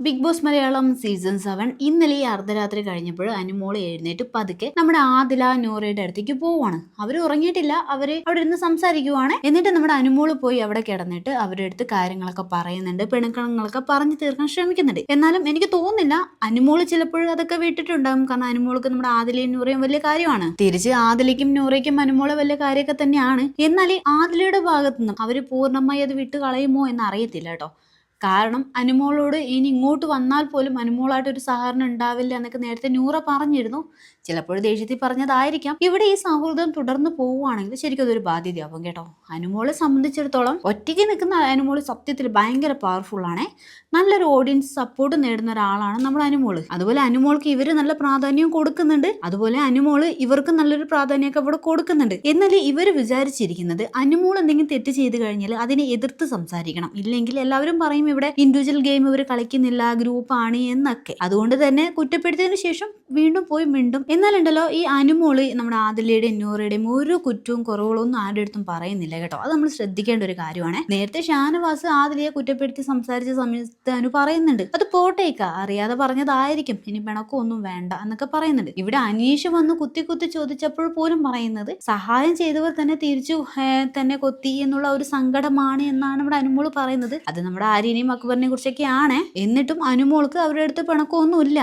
Big boss Malayalam season 7 ഇന്നലെ ഈ അർദ്ധരാത്രി കഴിഞ്ഞപ്പോൾ അനുമോള് എഴുന്നേറ്റ് പതുക്കെ നമ്മുടെ ആദില നൂറയുടെ അടുത്തേക്ക് പോവാണ്. അവർ ഉറങ്ങിയിട്ടില്ല, അവര് അവിടെ ഇരുന്ന് സംസാരിക്കുവാണ്. എന്നിട്ട് നമ്മുടെ അനുമോള് പോയി അവിടെ കിടന്നിട്ട് അവരുടെ അടുത്ത് കാര്യങ്ങളൊക്കെ പറയുന്നുണ്ട്, പിണക്കങ്ങളൊക്കെ പറഞ്ഞു തീർക്കാൻ ശ്രമിക്കുന്നുണ്ട്. എന്നാലും എനിക്ക് തോന്നുന്നില്ല അനുമോള് ചിലപ്പോൾ അതൊക്കെ വിട്ടിട്ടുണ്ടാകും. കാരണം അനുമോൾക്ക് നമ്മുടെ ആദിലയും നൂറയും വലിയ കാര്യമാണ്. തിരിച്ച് ആദിലയ്ക്കും നൂറയ്ക്കും അനുമോളെ വലിയ കാര്യമൊക്കെ തന്നെയാണ്. എന്നാൽ ആദിലയുടെ ഭാഗത്തുനിന്നും അവര് പൂർണ്ണമായി അത് വിട്ട് കളയുമോ എന്ന് അറിയത്തില്ല കേട്ടോ. കാരണം അനുമോളോട് ഇനി ഇങ്ങോട്ട് വന്നാൽ പോലും അനുമോളായിട്ട് ഒരു സഹകരണം ഉണ്ടാവില്ല എന്നൊക്കെ നേരത്തെ നൂറ പറഞ്ഞിരുന്നു. ചിലപ്പോൾ ദേഷ്യത്തിൽ പറഞ്ഞതായിരിക്കാം. ഇവിടെ ഈ സൗഹൃദം തുടർന്ന് പോവുകയാണെങ്കിൽ ശരിക്കും അതൊരു ബാധ്യതയാവും കേട്ടോ. അനുമോളെ സംബന്ധിച്ചിടത്തോളം ഒറ്റയ്ക്ക് നിൽക്കുന്ന അനുമോള് സത്യത്തിൽ ഭയങ്കര പവർഫുൾ ആണ്. നല്ലൊരു ഓഡിയൻസ് സപ്പോർട്ട് നേടുന്ന ഒരാളാണ് നമ്മുടെ അനുമോള്. അതുപോലെ അനുമോൾക്ക് ഇവര് നല്ല പ്രാധാന്യം കൊടുക്കുന്നുണ്ട്. അതുപോലെ അനുമോള് ഇവർക്ക് നല്ലൊരു പ്രാധാന്യമൊക്കെ ഇവിടെ കൊടുക്കുന്നുണ്ട്. എന്നാൽ ഇവര് വിചാരിച്ചിരിക്കുന്നത് അനുമോൾ എന്തെങ്കിലും തെറ്റ് ചെയ്ത് കഴിഞ്ഞാൽ അതിനെ എതിർത്ത് സംസാരിക്കണം. ഇല്ലെങ്കിൽ എല്ലാവരും പറയും ഇവിടെ ഇൻഡിവിജ്വൽ ഗെയിം ഇവർ കളിക്കുന്നില്ല, ഗ്രൂപ്പാണ് എന്നൊക്കെ. അതുകൊണ്ട് തന്നെ കുറ്റപ്പെടുത്തിയതിനു ശേഷം വീണ്ടും പോയി മിണ്ടും. എന്നാലുണ്ടല്ലോ ഈ അനുമോള് നമ്മുടെ ആദിലയുടെയും നൂറയുടെയും ഒരു കുറ്റവും കുറവുകളൊന്നും ആരുടെ അടുത്തും പറയുന്നില്ല കേട്ടോ. അത് നമ്മൾ ശ്രദ്ധിക്കേണ്ട ഒരു കാര്യമാണ്. നേരത്തെ ഷാനവാസ് ആദിലയെ കുറ്റപ്പെടുത്തി സംസാരിച്ച സമയത്ത് അനു പറയുന്നുണ്ട്, അത് പോട്ടേക്ക അറിയാതെ പറഞ്ഞതായിരിക്കും, ഇനി പിണക്കമൊന്നും വേണ്ട എന്നൊക്കെ പറയുന്നുണ്ട്. ഇവിടെ അനീഷ് വന്ന് കുത്തി കുത്തി ചോദിച്ചപ്പോൾ പോലും പറയുന്നത് സഹായം ചെയ്തവർ തന്നെ തിരിച്ചു തന്നെ കൊത്തി എന്നുള്ള ഒരു സങ്കടമാണ് എന്നാണ് നമ്മുടെ അനുമോള് പറയുന്നത്. അത് നമ്മുടെ ആര്യനെയും അക്ബറിനെ കുറിച്ചൊക്കെയാണ്. എന്നിട്ടും അനുമോൾക്ക് അവരുടെ അടുത്ത് പിണക്കമൊന്നുമില്ല.